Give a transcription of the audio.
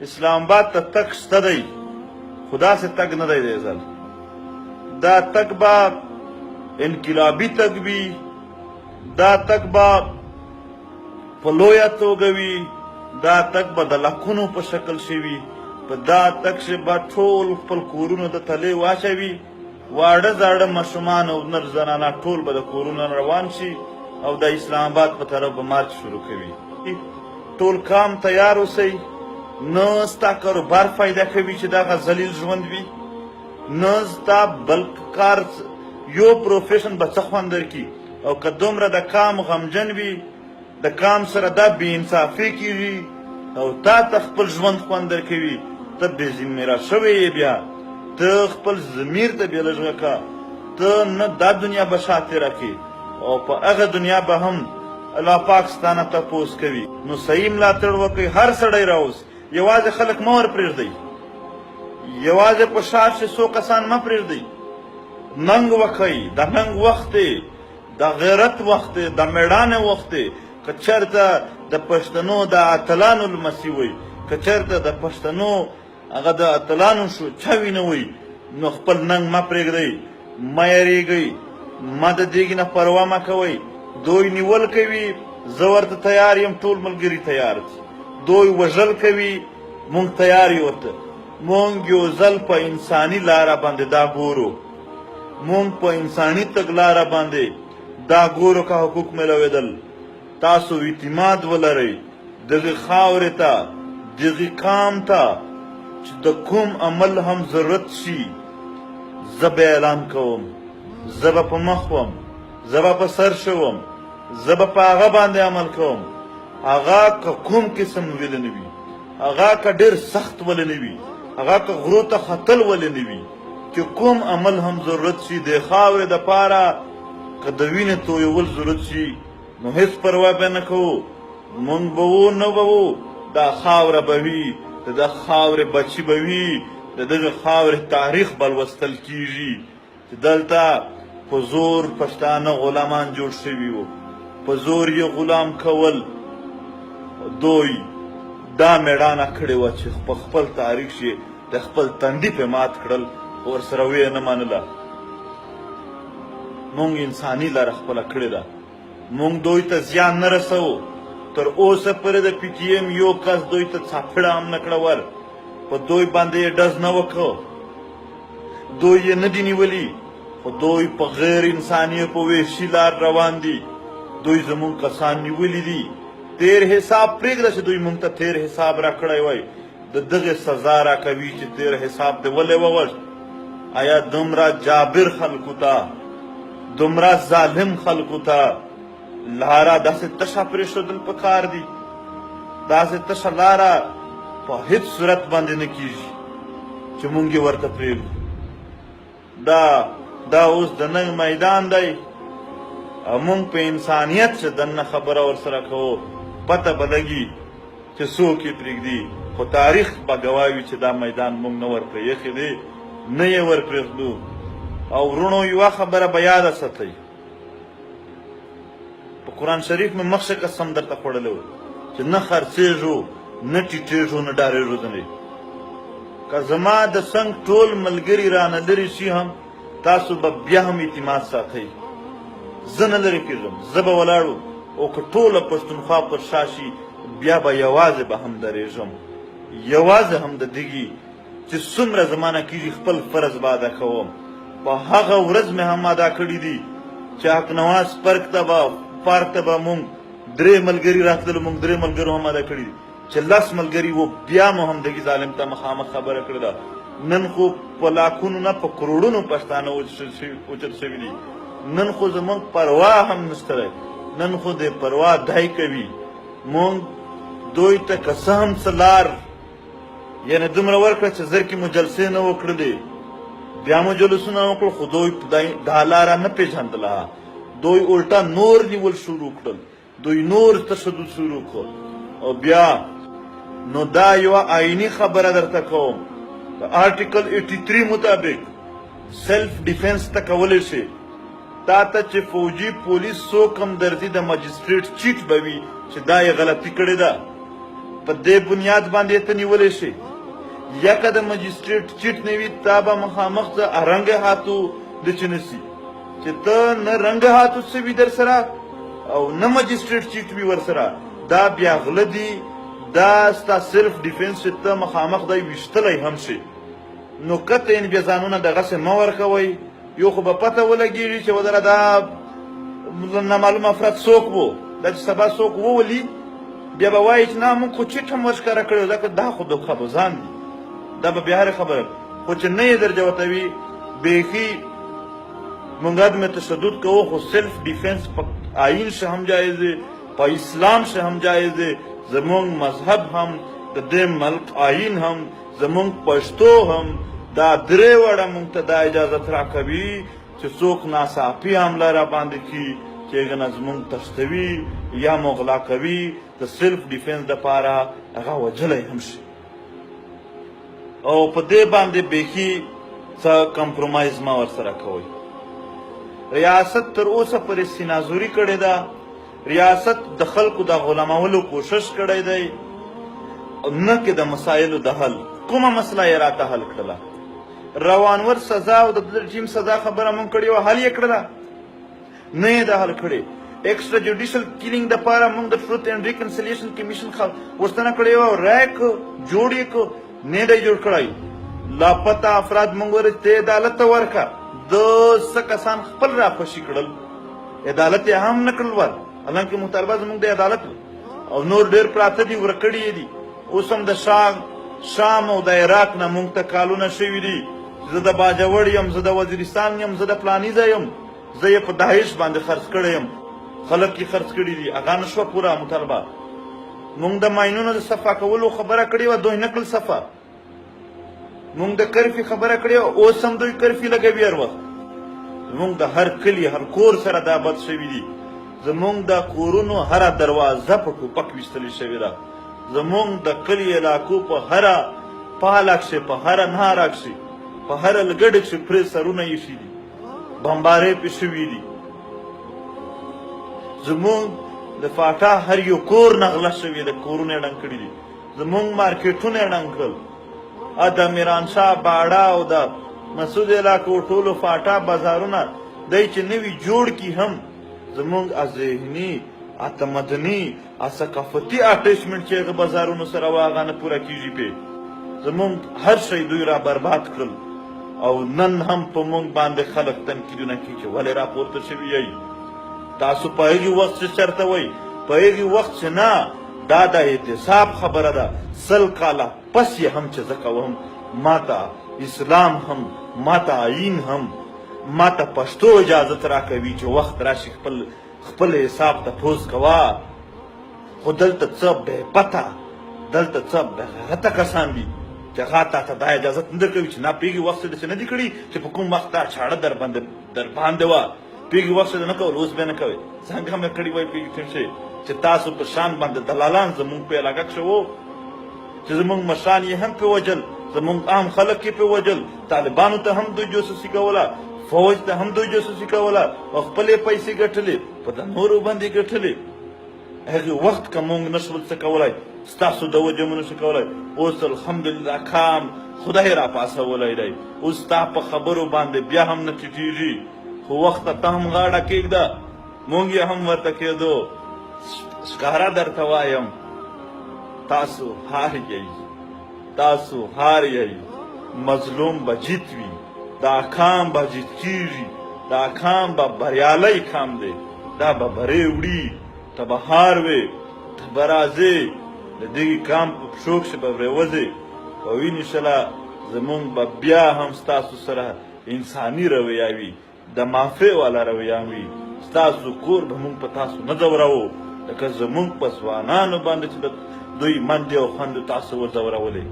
اسلام آباد ته تګ شته دی خو داسې تګ نه دی دی ځل دا تګ به انقلابي تګ وي دا تګ به په لویه توګه وي دا تګ به د لکونو په شکل شوي په دا تګ چې به ټول خپل کورونو د تلې واچوي واړه زاړه ماشومان او نر زنانه ټول به د کورونو روان شي او د اسلام آباد په طرف به مارچ شروع کوي ټول کام تیار اوسئ نه ستا کاروبار فایده کوي چې دغه ذلیل ژوند وي نه ستا بل کار یو پروفیشن به څه خوند درکړي او که دومره د کام غمجن وي د کام سره دا بې انصافي کېږي او تا ته خپل ژوند خوند درکوي ته بې ضمیره شوی یې بیا ته خپل ضمیر ته بې لږغه که ته نه دا دنیا به شا تېره کړې او په هغه دنیا به هم الله پاک ستا نه تپوس کوي نو صحیح ملاتړ وکړئ هر سړی راوس یوازې خلک مه ور پرېږدئ یوازې په شا چې څو کسان مه پرېږدئ ننګ وکئ د ننګ وخت دی د غیرت وخت دی د میړانې وخت دی که چېرته د پښتنو د اتلانو لمسي وئ که چېرته د پښتنو هغه د اتلانو شو چوي نه وئ نو خپل ننګ مه پرېږدئ مه یېرېږئ مه د دېګ نه پروا مه کوئ دوی نیول کوي زه ورته تیار یم ټول ملګري تیار دي دوی وژل کوي مونږ تیار یو ورته مونږ یو ځل په انساني لاره باندې دا ګورو مونږ په انساني تګلاره باندې دا ګورو که حقوق میلوېدل تاسو اعتماد ولرئ دغې خاورې ته دغې قام ته چې د کوم عمل هم ضرورت شي زه به اعلان کوم زه به په مخ وم زه به په سر شوم زه به په هغه باندې عمل کوم هغه که کوم قسم ولې نه وي هغه که ډېر سخت ولې نه وي هغه که غرو ته ختل ولې نه وي چې کوم عمل هم ضرورت شي د خاورې دپاره که د وینې تویول ضرورت شي نو هېڅ پروا به نه کوو مونږ به وو نه به وو دا خاوره به وي د ده خاورې بچي به وي د دغې خاورې تاریخ به لوستل کېږي چې دلته په زور پښتانه غلامان جوړ شوي وو په زور یې غلام کول دوی دا میړانه کړې وه چې په خپل تاریخ یې د خپل تندي پې مات کړل ورسره ویې نه منله مونږ انساني لاره خپله کړې ده مونږ دوی ته زیان نه رسوو تر اوسه پورې د پي ټي ایم یو کس دوی ته څاپړه هم نه کړه ور په دوی باندې یې ډز نه وکړو دوی یې نه دي نیولي خو دوی په غیر انساني په وحشي لار روان دي دوی زمونږ کسان نیولي دي تیر حساب پرېږده چې دوی مونږ ته تیر حساب راکړی وای د دغې سزا راکوي چې تیر حساب دې ولې ووژ آیا دومره جابر خلکو ته دومره ظالم خلکو ته لاره داسې تشه پرېښودل پکار دي داسې تشه لاره په هېڅ صورت باندې نه کېږي چې مونږ یې ورته پرېږدو دا اوس د ننګ میدان دی او مونږ په انسانیت چې دننه خبره ورسره کوو پته به لګي چې څوک یې پرېږدي خو تاریخ به ګواوي چې دا میدان مونږ نه ورپرې ایښی دی نه یې ورپرېږدو او وروڼو یوه خبره به یاده ساتئ په قرآن شریف مې مخکې قسم درته خوړلی و چې نه خرڅېږو نه ټیټېږو نه ډارېږو ځنې که زما د څنګ ټول ملګري رانه لرې شي هم تاسو به بیا هم اعتماد ساتئ زه نه لرې کېږم زه به ولاړ او که ټوله پښتونخوا پر شا شي بیا به یوازې به هم درېږم یوازې هم د دغې چې څومره زمانه کېږي خپل فرض به ادا کوم په هغه ورځ مې هم ادا کړي دي چې حق نواز پارک ته به مونږ درې ملګري راتلل مونږ درې ملګرو هم ادا کړي دي چې 10 ملګري وو بیا مو هم دغې ظالم ته مخامخ خبره کړې ده نن خو په لاکونو نه په کروړونو پښتانه اوچت شوي دي نن خو زمونږ پروا هم نشته دی نن خو د پروا دای کوي مونږ دوی ته که څه هم څه لار یعنې دومره ورکړه چې زر کې مو جلسې نه وکړلې بیا مو جلوسونه وکړل خو دوی دا لاره نه پېژندله دوی الټا نور نیول شروع کړل دوی نور تشدد شروع کړل او بیا نو دا یوه آئیني خبره درته کوم د آرټیکل 83 مطابق سیلف ډیفینس ته کولی شي تا ته چې فوجي پولیس څوک هم درځي د مجسټریټ چیټ به وي چې دا یې غلطي کړې ده په دې بنیاد باندې ته نیولی شي یا که د مجسټریټ چیټ نه وي تا به مخامخ ته رنګ هاتو د چې نسي چې ته نه رنګ هاتو څه وي در سره او نه مجسټریټ چیټ وي ورسره دا بیا غله دي دا ستا سیلف ډیفینس چې ته مخامخ دی ویشتلی هم شي نو قطعا بیا ځانونه دغسې مه ورکوئ یو خو به پته ولګېږي چې ودره دا نامعلوم افراد څوک وو دا چې سبا څوک وولي بیا به وایي چې نه موږ خو چیټ هم ورښکاره کړی ځکه دا خو د خبوزان دي دا به بیا هرې خبره خو چې نه یې درجه ورته بیخي موږ عدم تشدد کوو خو سیلف ډیفینس په آئین سے هم جایز دی په اسلام سے هم جایز دی زمونږ مذهب هم د دې ملک آئین هم زمونږ پښتو هم دا درې وړه موږ ته دا اجازت راکوي چې څوک ناڅاپي حمله را باندې کړي چې هغه نه زمونږ تښتوي یا مغلا کوي د سیلف ډیفینس دپاره هغه وجلی هم شي او په دې باندې بیخي څه کمپرومایز مه ورسره کوئ ریاست تر اوسه پورې سینازوري کړې ده ریاست د خلکو د غلامولو کوشش کړی دی نه کې د مسایلو د حل کومه مسله یې راته حل کړله روانور سزا او د رژیم سزا خبره مونږ کړې وه حل یې کړله نه یې د حل کړې ایکسټرا جوډیشل کیلینګ دپاره مونږ د ټروت اینډ ریکنسیلیشن کمیشن غوښتنه کړې وه رای که جوړ یې که نه دی جوړ کړی لاپته افراد مونږ ورته عدالت ته ورکړه د څه کسان خپل راخوشي کړل عدالت یې هم نه کړل ور حالانکې مطالبه زموږ د عدالت او نور ډېر پراته دي ورکړي یې دي اوس هم د شام او د عراق نه مونږ ته کالونه شوي دي زه د باجوړ یم زه د وزیرستان یم زه د پلاني ځای یم زه یې په داعش باندې خرڅ کړی یم خلک یې خرڅ کړي دي هغه نه شوه پوره مطالبه مونږ د ماینونو د صفا کولو خبره کړې وه دوی نه کړل صفا مونږ د کرفي خبره کړې وه اوس هم دوی کرفي لګوي هر وخت زمونږ د هر کلي هر کور سره دا بد شوي دي زمونږ د کورونو هره دروازه په ټوپک ویستلې شوې ده زمونږ د کلي علاقو په هره پاله کښې په هره نهاره کښې په هره لګډه کښې پرې سرونه ایښي دي بمبارۍ پې شوي دي زمونږ د فاټا هر یو کور نه غله شوي ده کورونه یې ړنګ کړي دي زمونږ مارکیټونه یې ړنګ کړل د میرانشاه باړه او د مسعود علاقو ټولو فاټا بازارونه دی چې نوي جوړ کي هم زمونږ ذهني تمدني ثقافتي اټیچمنټ چې هغه بازارونو سره وه هغه نه پوره کېږي پې زمونږ هر شی دوی را برباد کړل او نن هم په مونږ باندې خلک تنقیدونه کوي چې ولې راپورته شوي یئ تاسو په هغې وخت چې چېرته وئ په هغې وخت چې نه دا د احتساب خبره ده 100 کاله پس یې هم چې زه کوم ماته اسلام هم ماته آئین هم ماته پښتو اجازت راکوي چې وخت راشي خپل حساب تپوس کوه خو دلته څه بې پته دلته څه بېغیرته کسان دي چې هغه تا ته دا اجازت نه درکوي چې نه پېږي وخت داسې نه دي کړي چې په کوم وخت دا چاړه در باندې وه پېږي وخت نه کول اوس بیا نه کوئ څنګه مې کړي وای پېږي ټیم شي چې تاسو په شان باندې دلالان زمونږ په علاقه کښې وو چې زمونږ مشران یې هم پې وجل زمونږ عام خلک یې پې وجل طالبانو ته هم دوی جاسوسي کوله فوج ته هم دوی جاسوسي کوله او خپلې پیسې ګټلې په د نورو باندې ګټلې هغې وخت که مونږ نه شول څه کولی ستاسو د وجې مو نه شو کولی اوس الحمدلله کام خدای را پاسولی دی اوس ستا په خبرو باندې بیا هم نه ټیټېږي خو وخت ته هم غاړه کېږده مونږ یې هم ورته کېدو ښکاره درته وایم تاسو هار یئ تاسو هار یئ مظلوم به جیت وي دا کام به جیت کېږي دا کام به بریالی کام دی دا به برې وړي ته به هار وې ته به راځې د دغې کام په پښو کښې به پرېوځې او انشاءالله زمونږ به بیا هم ستاسو سره انساني رویه وي د معافۍ والا رویه وي ستاسو کور به مونږ په تاسو نه ځوروو لکه زمونږ په ځوانانو باندې چې دوی منډې او خوندې تاسو وځورولې